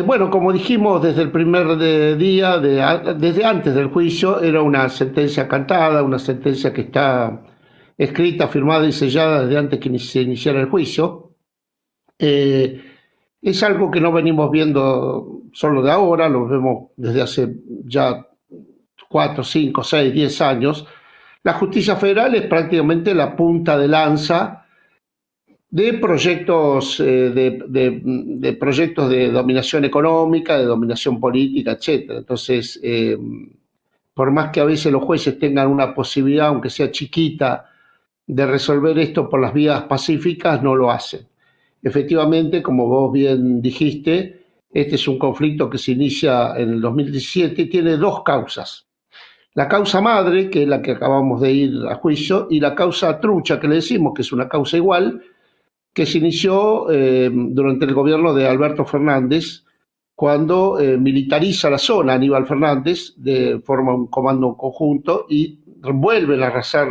Bueno, como dijimos desde el primer día, desde antes del juicio, era una sentencia cantada, una sentencia que está escrita, firmada y sellada desde antes que se iniciara el juicio. Eh, es algo que no venimos viendo solo de ahora, lo vemos desde hace ya 4, 5, 6, 10 años. La justicia federal es prácticamente la punta de lanza de proyectos, de proyectos de dominación económica, de dominación política, etcétera. Entonces, por más que a veces los jueces tengan una posibilidad, aunque sea chiquita, de resolver esto por las vías pacíficas, no lo hacen. Efectivamente, como vos bien dijiste, este es un conflicto que se inicia en el 2017 y tiene dos causas. La causa madre, que es la que acabamos de ir a juicio, y la causa trucha, que le decimos que es una causa igual, que se inició durante el gobierno de Alberto Fernández, cuando militariza la zona Aníbal Fernández, forma un comando conjunto y vuelven a arrasar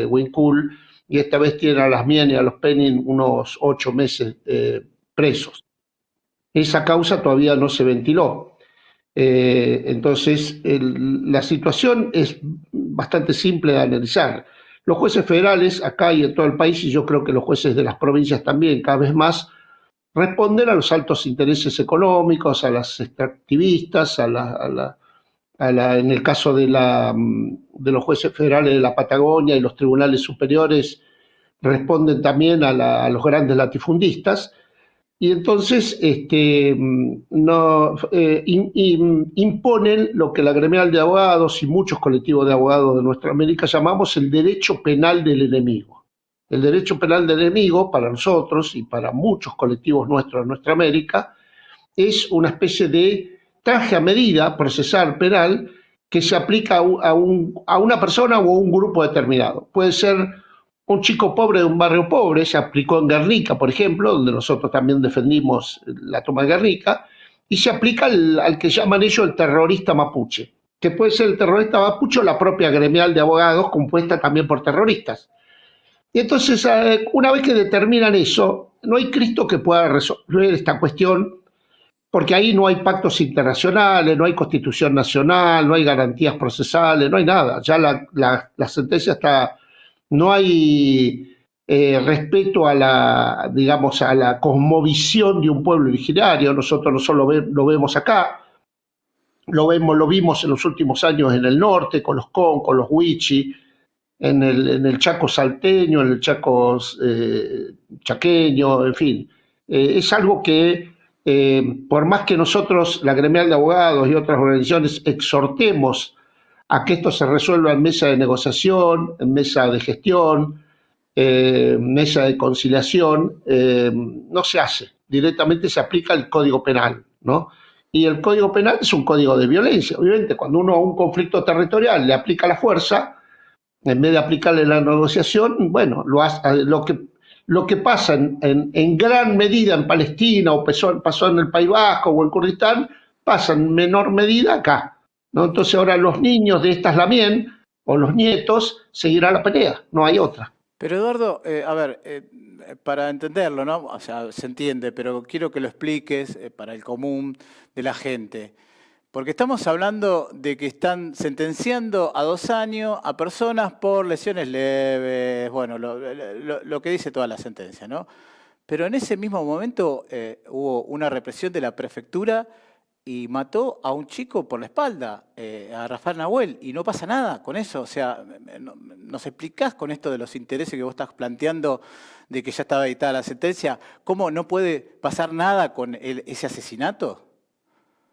Huincul, y esta vez tienen a las Mien y a los Penin unos 8 meses presos. Esa causa todavía no se ventiló. Entonces, la situación es bastante simple de analizar. Los jueces federales, acá y en todo el país, y yo creo que los jueces de las provincias también, cada vez más, responden a los altos intereses económicos, a las extractivistas, en el caso de los jueces federales de la Patagonia y los tribunales superiores, responden también a los grandes latifundistas, y entonces no, imponen lo que la gremial de abogados y muchos colectivos de abogados de nuestra América llamamos el derecho penal del enemigo. El derecho penal del enemigo, para nosotros y para muchos colectivos nuestros en nuestra América, es una especie de traje a medida procesal penal que se aplica a una persona o a un grupo determinado. Puede ser un chico pobre de un barrio pobre, se aplicó en Guernica, por ejemplo, donde nosotros también defendimos la toma de Guernica, y se aplica al que llaman ellos el terrorista mapuche, que puede ser el terrorista mapuche o la propia gremial de abogados compuesta también por terroristas. Y entonces, una vez que determinan eso, no hay Cristo que pueda resolver esta cuestión, porque ahí no hay pactos internacionales, no hay constitución nacional, no hay garantías procesales, no hay nada. Ya la sentencia está, no hay respeto a la, digamos, a la cosmovisión de un pueblo originario. Nosotros no solo lo vemos acá, lo vimos en los últimos años en el norte, con los con los huichi, en el Chaco salteño, en el Chaco chaqueño, en fin. Es algo que, por más que nosotros, la gremial de abogados y otras organizaciones, exhortemos a que esto se resuelva en mesa de negociación, en mesa de gestión, mesa de conciliación, no se hace. Directamente se aplica el Código Penal, ¿no? Y el Código Penal es un código de violencia. Obviamente, cuando uno a un conflicto territorial le aplica la fuerza, en vez de aplicarle la negociación, bueno, lo que pasa en gran medida en Palestina o pasó en el País Vasco o en Kurdistán, pasa en menor medida acá, ¿no? Entonces ahora los niños de estas Lamien o los nietos seguirán la pelea, no hay otra. Pero Eduardo, a ver, para entenderlo, ¿no? O sea, se entiende, pero quiero que lo expliques para el común de la gente. Porque estamos hablando de que están sentenciando a 2 años a personas por lesiones leves, bueno, lo que dice toda la sentencia, ¿no? Pero en ese mismo momento hubo una represión de la prefectura y mató a un chico por la espalda, a Rafael Nahuel, y no pasa nada con eso. O sea, ¿nos explicás con esto de los intereses que vos estás planteando de que ya estaba editada la sentencia? ¿Cómo no puede pasar nada con ese asesinato?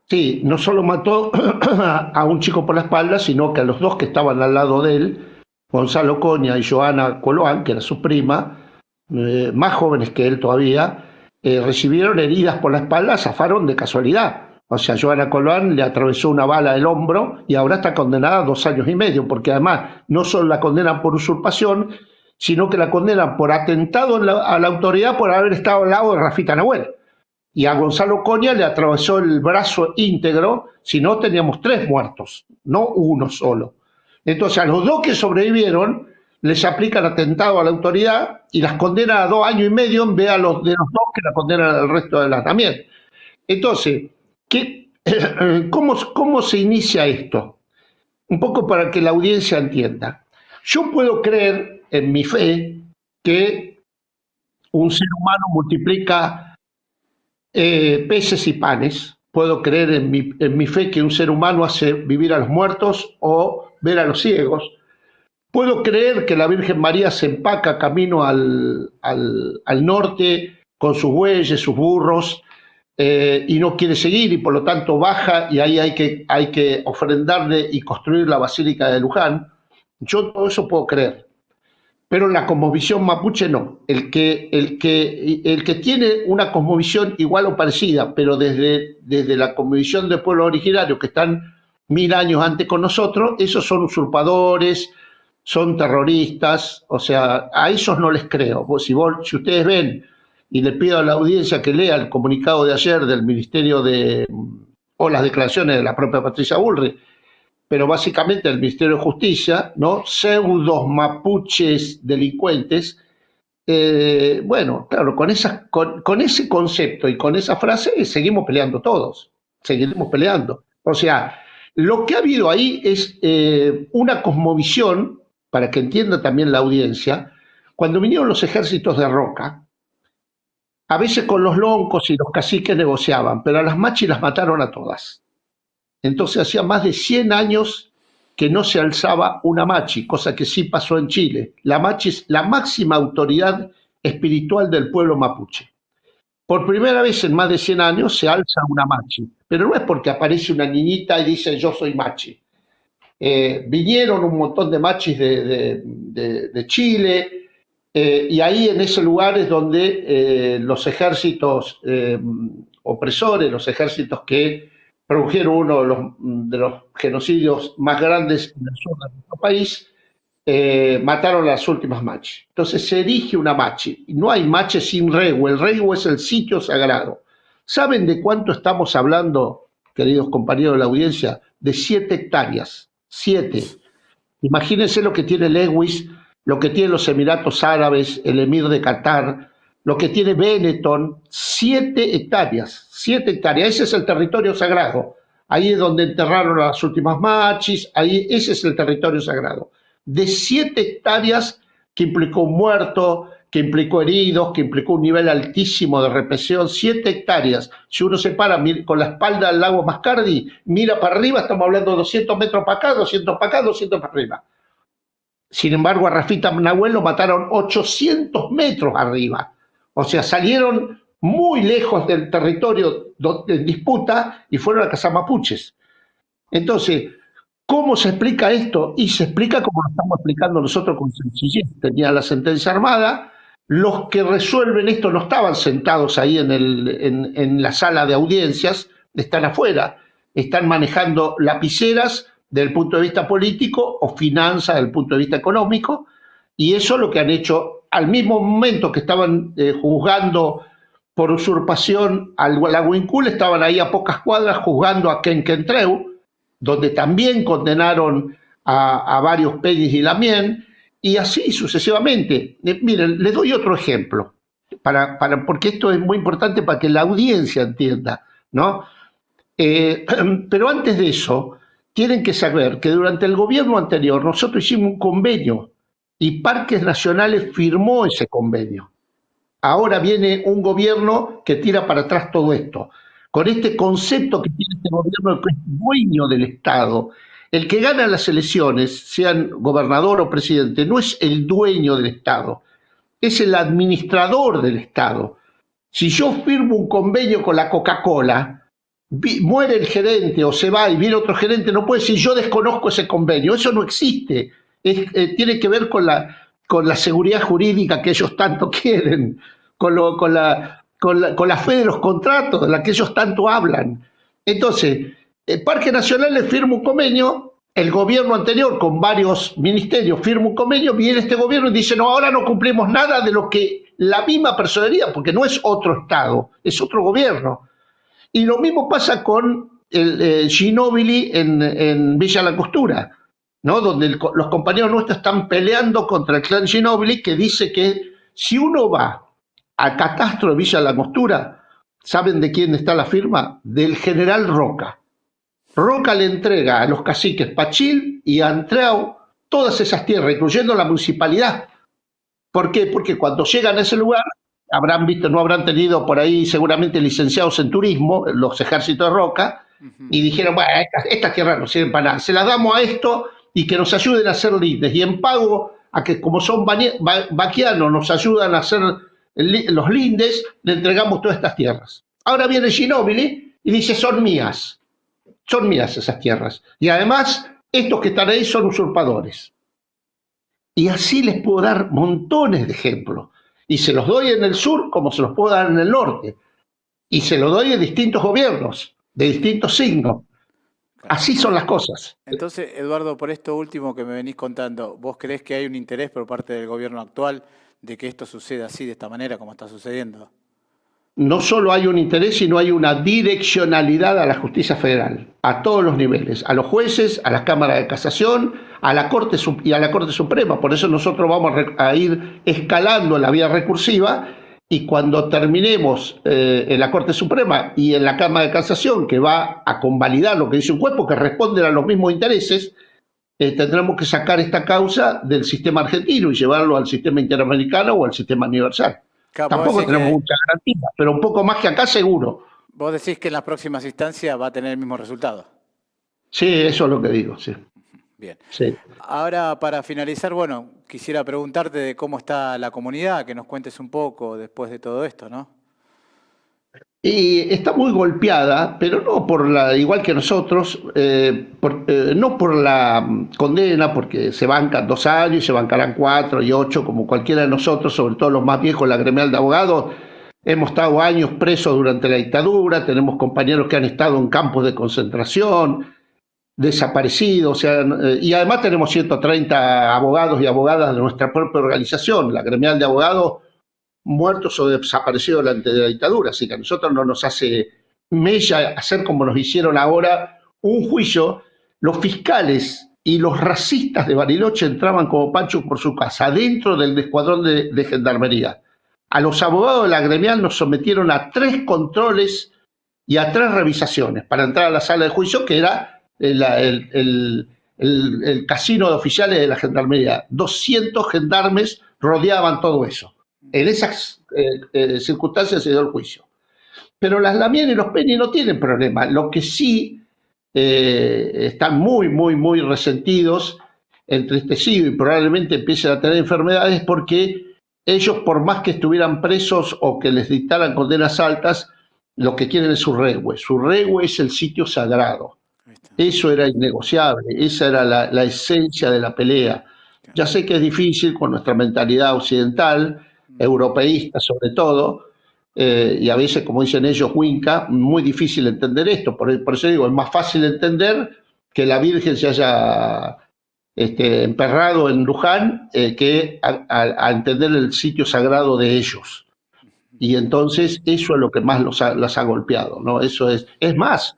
Sí, no solo mató a un chico por la espalda, sino que a los dos que estaban al lado de él, Gonzalo Coña y Joana Coloán, que era su prima, más jóvenes que él todavía, recibieron heridas por la espalda, zafaron de casualidad. O sea, Joana Coloán le atravesó una bala el hombro y ahora está condenada a 2 años y medio, porque además no solo la condenan por usurpación, sino que la condenan por atentado a la autoridad por haber estado al lado de Rafita Nahuel. Y a Gonzalo Coña le atravesó el brazo íntegro, si no teníamos 3 muertos, no uno solo. Entonces a los dos que sobrevivieron les aplican atentado a la autoridad y las condenan a 2 años y medio en vez a los de los dos que la condenan al resto de las también. Entonces, ¿cómo se inicia esto? Un poco para que la audiencia entienda. Yo puedo creer en mi fe que un ser humano multiplica peces y panes. Puedo creer en mi fe que un ser humano hace vivir a los muertos o ver a los ciegos. Puedo creer que la Virgen María se empaca camino al norte con sus bueyes, sus burros, y no quiere seguir y por lo tanto baja y ahí hay que ofrendarle y construir la Basílica de Luján. Yo todo eso puedo creer, pero la cosmovisión mapuche no. El que tiene una cosmovisión igual o parecida, pero desde la cosmovisión de pueblos originarios que están 1000 años antes con nosotros, esos son usurpadores, son terroristas, o sea, a esos no les creo. Si ustedes ven, y le pido a la audiencia que lea el comunicado de ayer del Ministerio o las declaraciones de la propia Patricia Bullrich, pero básicamente el Ministerio de Justicia, ¿no? Pseudos mapuches delincuentes. Bueno, claro, con ese concepto y con esa frase seguimos peleando todos, seguiremos peleando. O sea, lo que ha habido ahí es una cosmovisión, para que entienda también la audiencia, cuando vinieron los ejércitos de Roca, a veces con los loncos y los caciques negociaban, pero a las machis las mataron a todas. Entonces hacía más de 100 años que no se alzaba una machi, cosa que sí pasó en Chile. La machi es la máxima autoridad espiritual del pueblo mapuche. Por primera vez en más de 100 años se alza una machi, pero no es porque aparece una niñita y dice yo soy machi. Vinieron un montón de machis de Chile, y ahí en ese lugar es donde los ejércitos opresores, los ejércitos que produjeron uno de los genocidios más grandes en el sur de nuestro país, mataron a las últimas machis. Entonces se erige una machi, y no hay machi sin regu, el regu es el sitio sagrado. ¿Saben de cuánto estamos hablando, queridos compañeros de la audiencia? De 7 hectáreas, 7. Imagínense lo que tiene Lewis, lo que tienen los Emiratos Árabes, el Emir de Qatar, lo que tiene Benetton, 7 hectáreas, 7 hectáreas, ese es el territorio sagrado. Ahí es donde enterraron a las últimas machis, ahí ese es el territorio sagrado. De 7 hectáreas que implicó un muerto, que implicó heridos, que implicó un nivel altísimo de represión, 7 hectáreas. Si uno se para con la espalda al lago Mascardi, mira para arriba, estamos hablando de 200 metros para acá, 200 para acá, 200 para arriba. Sin embargo, a Rafita Nahuel lo mataron 800 metros arriba. O sea, salieron muy lejos del territorio en disputa y fueron a cazar mapuches. Entonces, ¿cómo se explica esto? Y se explica como lo estamos explicando nosotros con sencillez. Tenía la sentencia armada, los que resuelven esto no estaban sentados ahí en la sala de audiencias, están afuera, están manejando lapiceras desde el punto de vista político o finanzas desde el punto de vista económico, y eso es lo que han hecho al mismo momento que estaban juzgando por usurpación al Huincul, estaban ahí a pocas cuadras juzgando a Quenquentreu, donde también condenaron a varios Peñis y Lamien, y así sucesivamente. Miren, les doy otro ejemplo, porque esto es muy importante para que la audiencia entienda, ¿no? Pero antes de eso, tienen que saber que durante el gobierno anterior nosotros hicimos un convenio y Parques Nacionales firmó ese convenio. Ahora viene un gobierno que tira para atrás todo esto, con este concepto que tiene este gobierno que es dueño del Estado. El que gana las elecciones, sean gobernador o presidente, no es el dueño del Estado, es el administrador del Estado. Si yo firmo un convenio con la Coca-Cola, muere el gerente o se va y viene otro gerente, no puede decir yo desconozco ese convenio, eso no existe. Tiene que ver con la seguridad jurídica que ellos tanto quieren, con la fe de los contratos de la que ellos tanto hablan. Entonces, el Parque Nacional le firma un convenio, el gobierno anterior con varios ministerios firma un convenio, viene este gobierno y dice, no, ahora no cumplimos nada de lo que la misma personería, porque no es otro Estado, es otro gobierno. Y lo mismo pasa con el Ginóbili en Villa La Costura, ¿no? Donde los compañeros nuestros están peleando contra el clan Ginóbili, que dice que si uno va al catastro de Villa La Costura, ¿Saben de quién está la firma? Del general Roca. Roca le entrega a los caciques Pachil y Antrao todas esas tierras, incluyendo la municipalidad. ¿Por qué? Porque cuando llegan a ese lugar, habrán visto, no habrán tenido por ahí seguramente licenciados en turismo, los ejércitos de Roca, y dijeron, bueno, estas tierras no sirven para nada, se las damos a esto y que nos ayuden a hacer lindes. Y en pago a que como son vaquianos nos ayudan a hacer los lindes, le entregamos todas estas tierras. Ahora viene Ginóbili y dice, son mías esas tierras. Y además, estos que están ahí son usurpadores. Y así les puedo dar montones de ejemplos. Y se los doy en el sur como se los puedo dar en el norte. Y se los doy en distintos gobiernos, de distintos signos. Así son las cosas. Entonces, Eduardo, por esto último que me venís contando, ¿vos creés que hay un interés por parte del gobierno actual de que esto suceda así, de esta manera, como está sucediendo? No solo hay un interés, sino hay una direccionalidad a la justicia federal, a todos los niveles, a los jueces, a la Cámara de Casación, a la Corte y a la Corte Suprema. Por eso nosotros vamos a ir escalando la vía recursiva y cuando terminemos en la Corte Suprema y en la Cámara de Casación, que va a convalidar lo que dice un juez, porque responden a los mismos intereses, tendremos que sacar esta causa del sistema argentino y llevarlo al sistema interamericano o al sistema universal. Tampoco tenemos mucha garantía, pero un poco más que acá seguro. ¿Vos decís que en las próximas instancias va a tener el mismo resultado? Sí, eso es lo que digo, sí. Bien. Sí. Ahora, para finalizar, bueno, quisiera preguntarte de cómo está la comunidad, que nos cuentes un poco después de todo esto, ¿no? Y está muy golpeada, pero no por la, igual que nosotros, no por la condena, porque se bancan 2 años, se bancarán 4 y 8, como cualquiera de nosotros, sobre todo los más viejos, la gremial de abogados. Hemos estado años presos durante la dictadura, tenemos compañeros que han estado en campos de concentración, desaparecidos, o sea, y además tenemos 130 abogados y abogadas de nuestra propia organización, la gremial de abogados, muertos o desaparecidos durante la dictadura, así que a nosotros no nos hace mella hacer como nos hicieron ahora un juicio. Los fiscales y los racistas de Bariloche entraban como Pancho por su casa, dentro del escuadrón de gendarmería. A los abogados de la gremial nos sometieron a 3 controles y a 3 revisaciones para entrar a la sala de juicio, que era el casino de oficiales de la gendarmería. 200 gendarmes rodeaban todo eso. En esas circunstancias se dio el juicio. Pero las Lamien y los Peñi no tienen problema. Lo que sí están muy resentidos, entristecidos y probablemente empiecen a tener enfermedades porque ellos, por más que estuvieran presos o que les dictaran condenas altas, lo que quieren es su regue. Su regue es el sitio sagrado. Eso era innegociable, esa era la esencia de la pelea. Ya sé que es difícil con nuestra mentalidad occidental, europeísta sobre todo, y a veces, como dicen ellos, Winca, muy difícil entender esto. Por eso digo, es más fácil entender que la Virgen se haya emperrado en Luján que a entender el sitio sagrado de ellos. Y entonces eso es lo que más las ha golpeado, ¿no? Eso es más,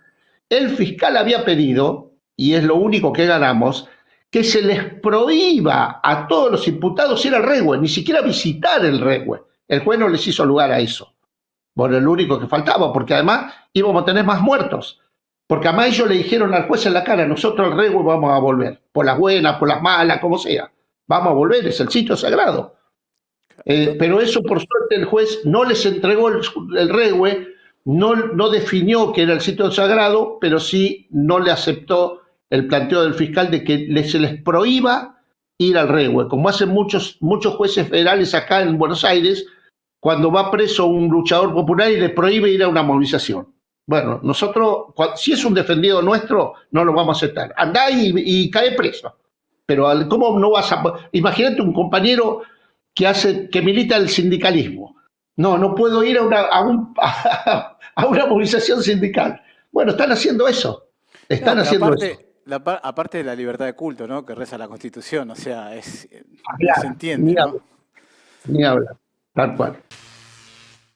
el fiscal había pedido, y es lo único que ganamos, que se les prohíba a todos los imputados ir al regue, ni siquiera visitar el regue. El juez no les hizo lugar a eso. Bueno, es lo único que faltaba, porque además íbamos a tener más muertos. Porque además ellos le dijeron al juez en la cara, nosotros al regue vamos a volver, por las buenas, por las malas, como sea. Vamos a volver, es el sitio sagrado. Pero eso, por suerte, el juez no les entregó el regue, no definió que era el sitio sagrado, pero sí no le aceptó el planteo del fiscal de que se les prohíba ir al regue, como hacen muchos jueces federales acá en Buenos Aires, cuando va preso un luchador popular y le prohíbe ir a una movilización. Bueno, nosotros, si es un defendido nuestro, no lo vamos a aceptar. Andá y cae preso. Pero ¿cómo no vas a...? Imagínate un compañero que milita el sindicalismo. No puedo ir a una movilización sindical. Bueno, están haciendo eso. Están haciendo eso. Aparte de la libertad de culto, ¿no? Que reza la Constitución, o sea, no se entiende, Ni ¿no? habla, ni habla, tal cual.